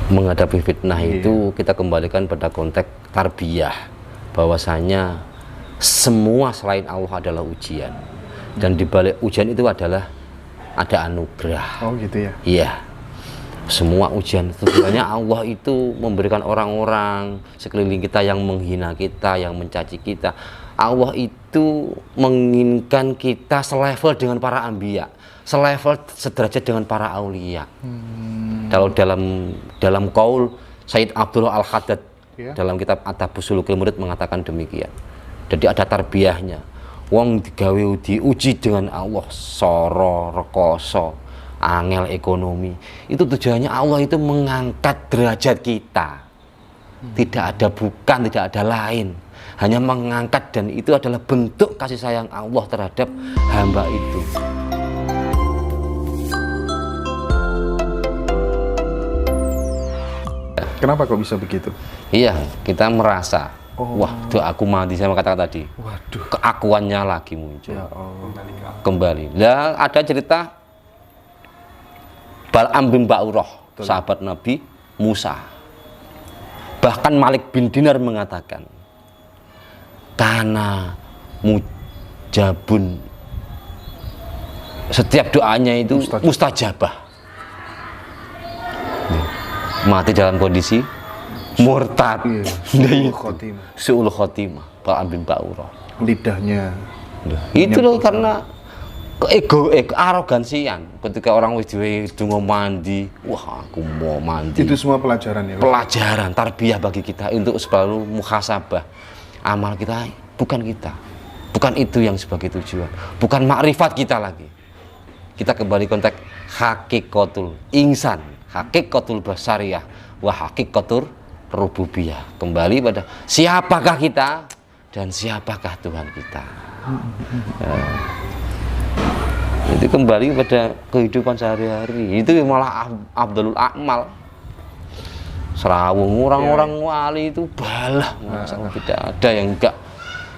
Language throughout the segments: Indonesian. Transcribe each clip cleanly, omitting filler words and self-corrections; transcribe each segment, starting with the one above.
menghadapi fitnah itu kita kembalikan pada konteks tarbiyah, bahwasanya semua selain Allah adalah ujian, dan di balik ujian itu adalah ada anugerah. Oh gitu ya? Iya, semua ujian tujuannya Allah itu memberikan orang-orang sekeliling kita yang menghina kita, yang mencaci kita. Allah itu menginginkan kita selevel dengan para anbiya, selevel sederajat dengan para aulia. Kalau dalam qaul Sayyid Abdullah Al-Haddad dalam kitab At-Tabussulukil Murid mengatakan demikian. Jadi ada tarbiyahnya. Wong digawe diuji dengan Allah, soro, rekoso, angel ekonomi. Itu tujuannya Allah itu mengangkat derajat kita. Tidak ada bukan, tidak ada lain. Hanya mengangkat, dan itu adalah bentuk kasih sayang Allah terhadap hamba itu. Kenapa kok bisa begitu? Iya, kita merasa, wah, doaku mati, saya katakan tadi. Waduh. Keakuannya lagi muncul. Ya Allah. Kembali. Nah, ada cerita Bal'am bin Ba'urah, sahabat Nabi Musa. Bahkan Malik bin Dinar mengatakan, karena mujabun, setiap doanya itu mustajabah. Mati dalam kondisi murtad. Su'ul khotimah. Bal'am bin Ba'urah. Lidahnya. Itu loh, karena arogansian. Ketika orang wis donga mandi, wah aku mau mandi. Itu semua pelajaran ya? Pelajaran, tarbiyah bagi kita untuk selalu muhasabah. Amal kita bukan kita. Bukan itu yang sebagai tujuan. Bukan makrifat kita lagi. Kita kembali konteks hakikatul insan, hakikatul basariyah, wa hakikatul rububiyah. Kembali pada siapakah kita dan siapakah Tuhan kita. Itu kembali pada kehidupan sehari-hari. Itu malah Abdul Akmal. Serawung orang-orang wali itu balah, tidak ada yang enggak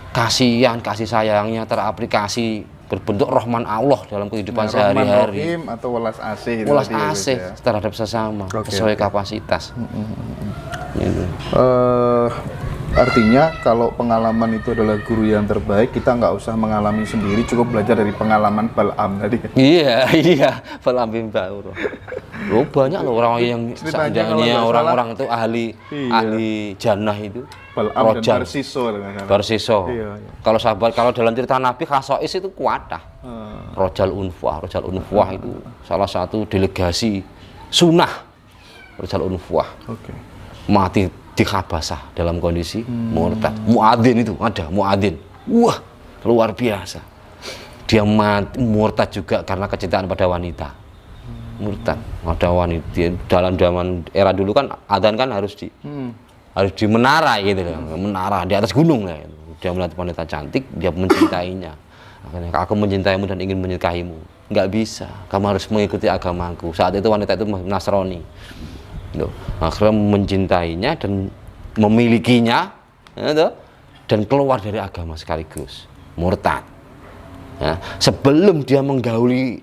kasihan, kasih sayangnya teraplikasi berbentuk rahman Allah dalam kehidupan sehari-hari. Atau welas asih. Welas asih terhadap sesama, sesuai kapasitas. Artinya kalau pengalaman itu adalah guru yang terbaik, kita nggak usah mengalami sendiri, cukup belajar dari pengalaman Bal'am tadi. Iya, Bal'am bin Ba'urah. Loh, banyak loh orang yang seandainya orang-orang itu ahli jannah itu. Bal'am dan Barsiso. Iya. Kalau sahabat, kalau dalam cerita Nabi Khasois itu kuatah. Rojal Unfuah itu salah satu delegasi sunnah. Rojal Unfuah. Mati di Khabasah dalam kondisi murtad. Muadzin itu ada, muadzin. Wah, luar biasa. Dia mati murtad juga karena kecintaan pada wanita. Murtad, ada wanita. Dalam zaman era dulu kan adzan kan harus di menara gitu loh. Menara di atas gunung ya. Dia melihat wanita cantik, dia mencintainya. Akhirnya, aku mencintaimu dan ingin menikahimu. Nggak bisa, kamu harus mengikuti agamaku. Saat itu wanita itu Nasrani. Akhirnya mencintainya dan memilikinya, dan keluar dari agama sekaligus murtad. Sebelum dia menggauli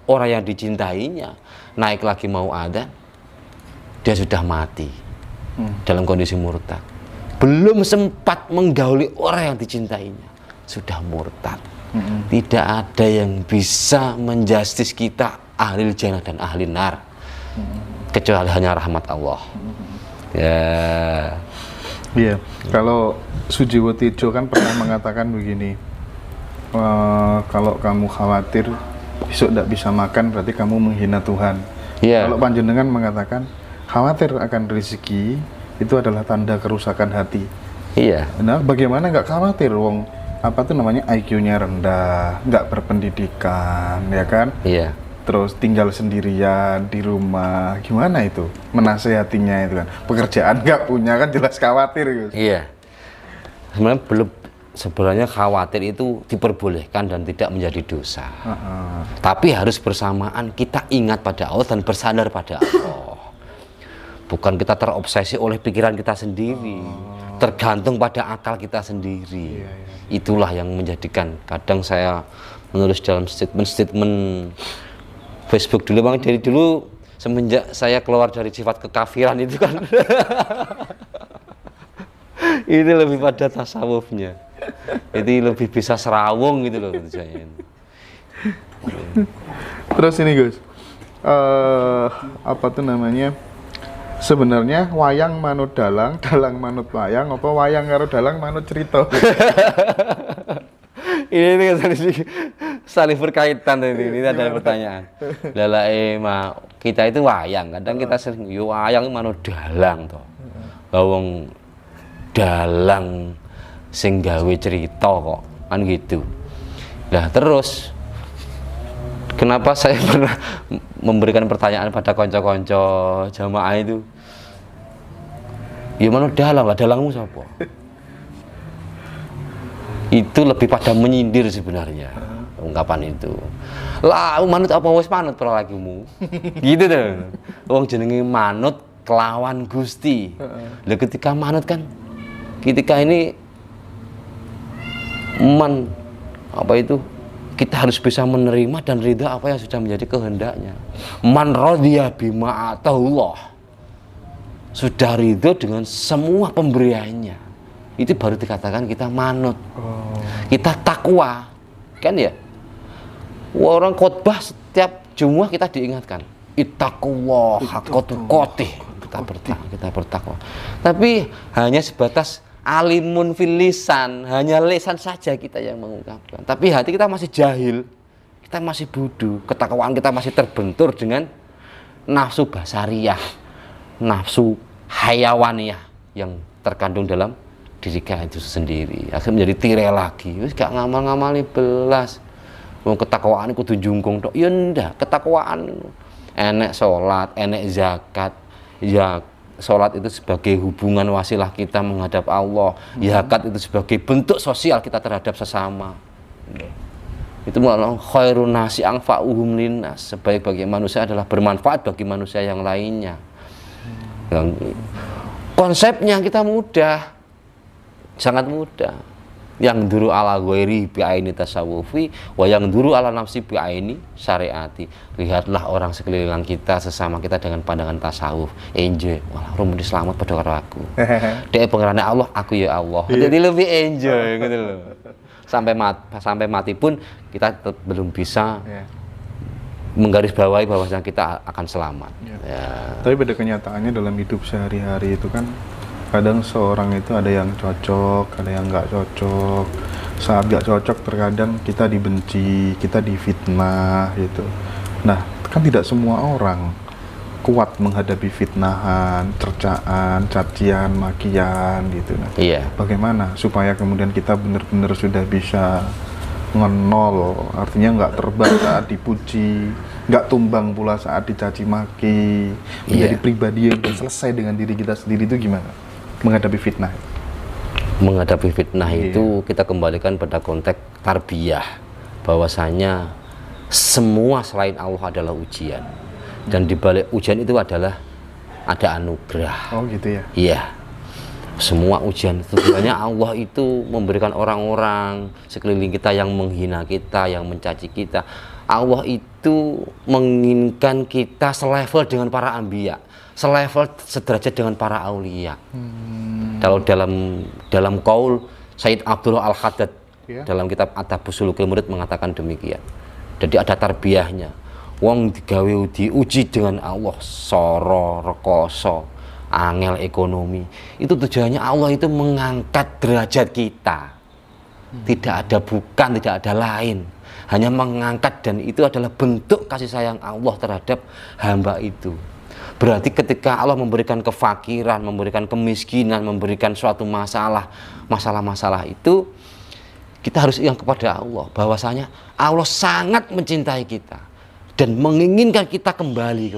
orang yang dicintainya, naik lagi mau adzan, dia sudah mati dalam kondisi murtad. Belum sempat menggauli orang yang dicintainya, sudah murtad. Tidak ada yang bisa menjustis kita ahli jannah dan ahli nar, kecuali hanya rahmat Allah. Iya, kalau Sujiwo Tejo kan pernah mengatakan begini, kalau kamu khawatir besok tidak bisa makan, berarti kamu menghina Tuhan. Kalau panjenengan mengatakan khawatir akan rezeki itu adalah tanda kerusakan hati. Nah, bagaimana nggak khawatir, wong apa tuh namanya IQ-nya rendah, nggak berpendidikan, ya kan? Terus tinggal sendirian di rumah, gimana itu menasehatinya itu kan? Pekerjaan nggak punya kan, jelas khawatir gitu. Sebenarnya khawatir itu diperbolehkan dan tidak menjadi dosa. Tapi harus bersamaan kita ingat pada Allah dan bersandar pada Allah. Bukan kita terobsesi oleh pikiran kita sendiri, tergantung pada akal kita sendiri. Itulah yang menjadikan, kadang saya menulis dalam statement Facebook dulu, Bang, dari dulu semenjak saya keluar dari sifat kekafiran itu kan ini lebih pada tasawufnya. Jadi lebih bisa serawung gitu loh saya. Terus ini Gus, apa tuh namanya? Sebenarnya wayang manut dalang, dalang manut wayang, apa wayang karo dalang manut cerita? ini kan saling berkaitan ini ada pertanyaan. Lala kita itu wayang, kadang kita sering yo wayang manut dalang toh. Bawang dalang sing gawe cerita kok kan gitu. Nah terus kenapa saya pernah memberikan pertanyaan pada konco-konco jamaah itu? Ya mana dalang lah, dalangmu siapa? Itu lebih pada menyindir sebenarnya ungkapan itu. Lah manut apa wis manut para lakimu? Gitu tuh. Wong jenenge manut kelawan Gusti. Lah ketika manut kan ketika ini apa itu? Kita harus bisa menerima dan ridha apa yang sudah menjadi kehendaknya. Man radhiya bima atahullah. Sudah ridho dengan semua pemberiannya. Itu baru dikatakan kita manut. Kita takwa. Kan ya? Orang khotbah setiap Jumat kita diingatkan. Ittaqullah haqqa tuqatih. Kita bertakwa. Tapi hanya sebatas alimun fil lisan, hanya lisan saja kita yang mengungkapkan. Tapi hati kita masih jahil, kita masih bodoh, ketakwaan kita masih terbentur dengan nafsu basariyah, nafsu hayawaniyah yang terkandung dalam diri kita itu sendiri. Akhirnya menjadi tirai lagi, wis gak ngamal-ngamali belas. Wong ketakwaan kudu jungkung tok. Ya ndak, ketakwaan enek salat, enek zakat, ya sholat itu sebagai hubungan wasilah kita menghadap Allah. Zakat itu sebagai bentuk sosial kita terhadap sesama. Itu malah khairun nasi anfa'uhum linnas. Sebaik-baik manusia adalah bermanfaat bagi manusia yang lainnya. Konsepnya kita mudah, sangat mudah. Yang duru ala ghairi bi'aini tasawufi, wa yang duru ala nafsi bi'aini syariati. Lihatlah orang sekeliling kita, sesama kita dengan pandangan tasawuf. Enjoy, wah rumudi selamat pada karo aku. Dia pengerana Allah, aku ya Allah. Jadi lebih enjoy gitu loh. Sampai mati pun kita tetap belum bisa menggarisbawahi bahwasanya kita akan selamat. Ya. Tapi pada kenyataannya dalam hidup sehari-hari itu kan kadang seorang itu ada yang cocok, ada yang nggak cocok. Saat nggak cocok terkadang kita dibenci, kita difitnah gitu. Nah, kan tidak semua orang kuat menghadapi fitnahan, cercaan, cacian, makian gitu. Nah, iya. Bagaimana supaya kemudian kita benar-benar sudah bisa ngenol, artinya nggak terbang saat dipuji, nggak tumbang pula saat dicaci maki, menjadi pribadi yang selesai dengan diri kita sendiri. Itu gimana menghadapi fitnah? Menghadapi fitnah itu kita kembalikan pada konteks tarbiyah, bahwasanya semua selain Allah adalah ujian, dan di balik ujian itu adalah ada anugerah. Oh gitu ya? Iya, semua ujian itu sebenarnya Allah itu memberikan orang-orang sekeliling kita yang menghina kita, yang mencaci kita. Allah itu menginginkan kita selevel dengan para anbiya, selevel sederajat dengan para aulia. Kalau dalam qaul Sayyid Abdullah Al-Haddad dalam kitab At-Tabus Sulukil Murid mengatakan demikian. Jadi ada tarbiyahnya. Wong digawe diuji dengan Allah, soro, rekoso, angel ekonomi. Itu tujuannya Allah itu mengangkat derajat kita. Tidak ada bukan, tidak ada lain. Hanya mengangkat, dan itu adalah bentuk kasih sayang Allah terhadap hamba itu. Berarti ketika Allah memberikan kefakiran, memberikan kemiskinan, memberikan suatu masalah-masalah itu, kita harus ingat kepada Allah bahwasanya Allah sangat mencintai kita dan menginginkan kita kembali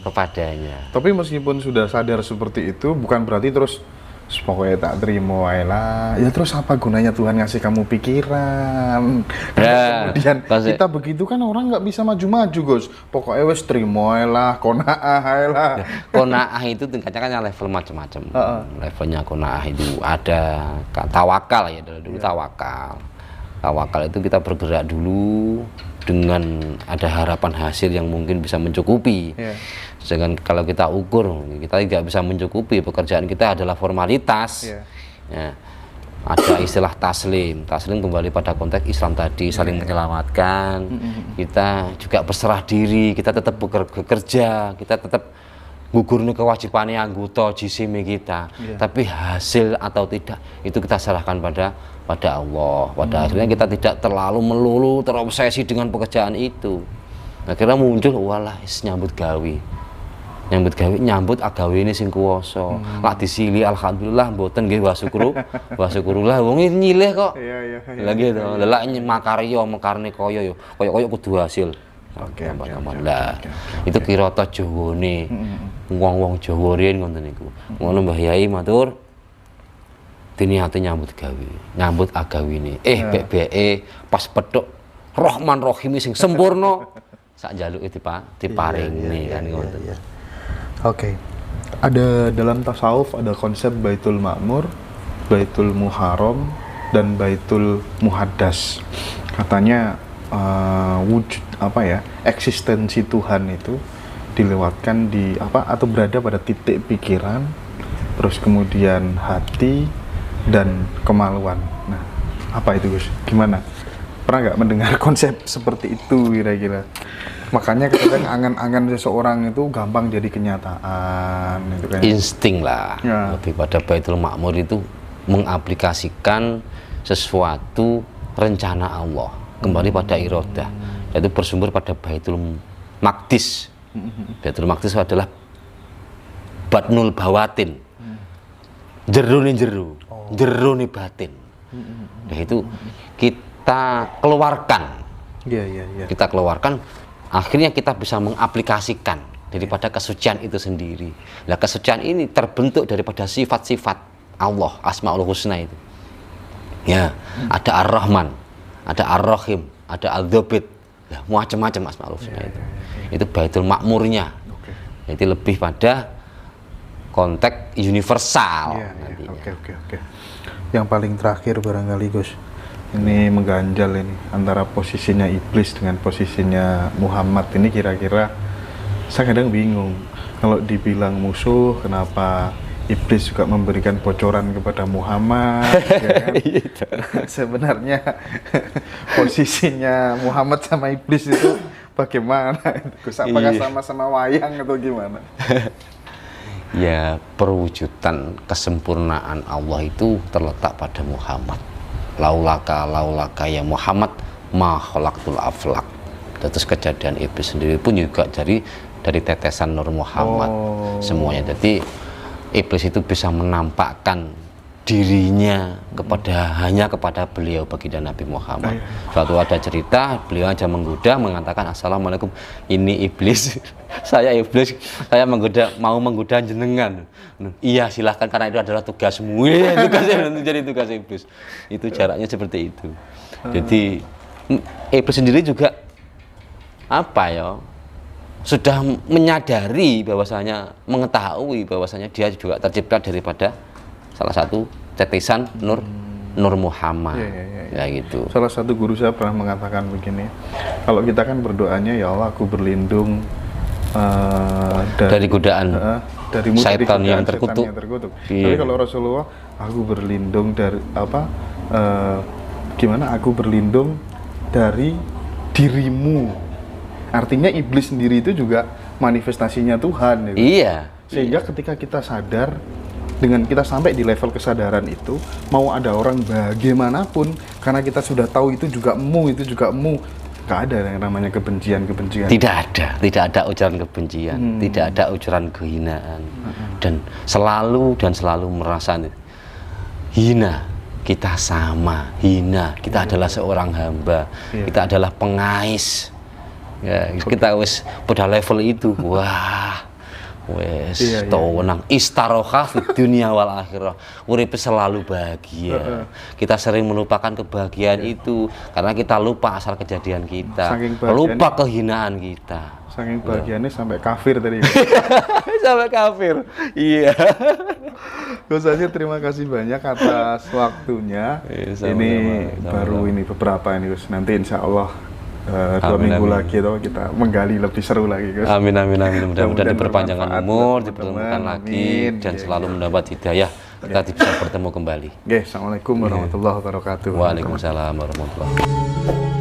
kepadanya. Tapi meskipun sudah sadar seperti itu, bukan berarti terus pokoknya tak terima lah. Ya terus apa gunanya Tuhan ngasih kamu pikiran? Kemudian kita begitu kan orang nggak bisa maju-maju, Gus. Pokoknya wes terima lah, kona'ah lah. Kona'ah itu tingkatnya kan level macam-macam. Levelnya kona'ah itu ada tawakal ya, dulu tawakal. Tawakal itu kita bergerak dulu dengan ada harapan hasil yang mungkin bisa mencukupi. Sedangkan kalau kita ukur, kita tidak bisa mencukupi, pekerjaan kita adalah formalitas. Ya, ada istilah taslim. Taslim kembali pada konteks Islam tadi, saling menyelamatkan. Kita juga berserah diri, kita tetap bekerja, kita tetap gugurnya kewajibannya anggota jisimi kita. Tapi hasil atau tidak itu kita serahkan pada Allah. Pada akhirnya kita tidak terlalu melulu terobsesi dengan pekerjaan itu. Akhirnya muncul walah nyambut gawe. Nyambut agawe ini sing kuwasa. Lak disili alhamdulillah mboten nggih wa syukurullah wong nyilih kok. Lah gitu. Lelak makarya mekarne kaya yo kaya kudu hasil. Lah itu kirata Jawane. Wong-wong Jawa riyen ngoten niku. Ngono Mbah Yai matur diniate nyambut gawe, nyambut agawine. Beke pas pedhok Rahman Rahim sing sempurna sak njaluke diparingi kan ngoten. Oke. Ada dalam tasawuf ada konsep Baitul Ma'mur, Baitul Muharram dan Baitul Muhaddas. Katanya wujud eksistensi Tuhan itu dilewatkan di atau berada pada titik pikiran, terus kemudian hati dan kemaluan. Nah, apa itu Gus? Gimana? Pernah nggak mendengar konsep seperti itu kira-kira? Makanya kadang angan-angan seseorang itu gampang jadi kenyataan. Itu kan insting lah. Lebih pada Baitul Ma'mur itu mengaplikasikan sesuatu rencana Allah kembali pada irodah. Yaitu bersumber pada Baitul Maqdis. Baitul Maqdis adalah batnul bawatin. Jerone batin. Nah itu kita keluarkan. Kita keluarkan, akhirnya kita bisa mengaplikasikan daripada kesucian itu sendiri. Nah kesucian ini terbentuk daripada sifat-sifat Allah, Asmaul Husna itu. Ya, ada Ar-Rahman, ada Ar-Rahim, ada Al-Dzabit. Ya, macam-macam Asmaul Husna itu. Itu Baitul Ma'murnya. Jadi lebih pada konteks universal. Oke. Yang paling terakhir barangkali Gus, ini mengganjal ini antara posisinya iblis dengan posisinya Muhammad ini kira-kira saya kadang bingung. Kalau dibilang musuh, kenapa iblis juga memberikan bocoran kepada Muhammad? Ya kan? Sebenarnya posisinya Muhammad sama iblis itu bagaimana? Apakah sama-sama wayang atau gimana? Ya, perwujudan kesempurnaan Allah itu terletak pada Muhammad. Laulaka ya Muhammad ma khalaqtul aflaq. Terus kejadian iblis sendiri pun juga dari tetesan Nur Muhammad semuanya. Jadi iblis itu bisa menampakkan dirinya hanya kepada beliau, baginda Nabi Muhammad. Suatu ada cerita, beliau aja menggoda, mengatakan assalamualaikum, ini iblis, saya iblis, saya mau menggoda jenengan. Iya silahkan, karena itu adalah tugasmu. Tugasnya jadi tugas iblis. Itu jaraknya seperti itu. Jadi iblis sendiri juga sudah menyadari bahwasanya, mengetahui bahwasanya dia juga tercipta daripada salah satu tetesan Nur Muhammad. Ya gitu. Salah satu guru saya pernah mengatakan begini, kalau kita kan berdoanya ya Allah aku berlindung dari godaan dari syaitan yang terkutuk. Tapi kalau Rasulullah aku berlindung dari aku berlindung dari dirimu. Artinya iblis sendiri itu juga manifestasinya Tuhan. Gitu. Iya. Sehingga ketika kita sadar, dengan kita sampai di level kesadaran itu, mau ada orang bagaimanapun, karena kita sudah tahu itu juga nggak ada yang namanya kebencian. Tidak ada ujaran kebencian, tidak ada ujaran kehinaan, dan selalu merasa hina. Kita sama, hina. Kita adalah seorang hamba, kita adalah pengais. Ya, kita wis pada level itu, wah. Tawenang istaroha di dunia wal akhirah, urip selalu bahagia. Kita sering melupakan kebahagiaan itu karena kita lupa asal kejadian kita, lupa kehinaan kita. Saking bahagianya sampai kafir tadi. Sampai kafir. Iya. Gus Azir, terima kasih banyak atas waktunya. Ini baru ini beberapa ini Gus. Nanti insya Allah 2 minggu lagi atau kita menggali lebih seru lagi Gus. Amin. Mudah-mudahan diperpanjangkan umur, dipertemukan lagi dan selalu mendapat hidayah. Kita bisa bertemu kembali. Assalamualaikum warahmatullahi wabarakatuh. Waalaikumsalam warahmatullahi wabarakatuh.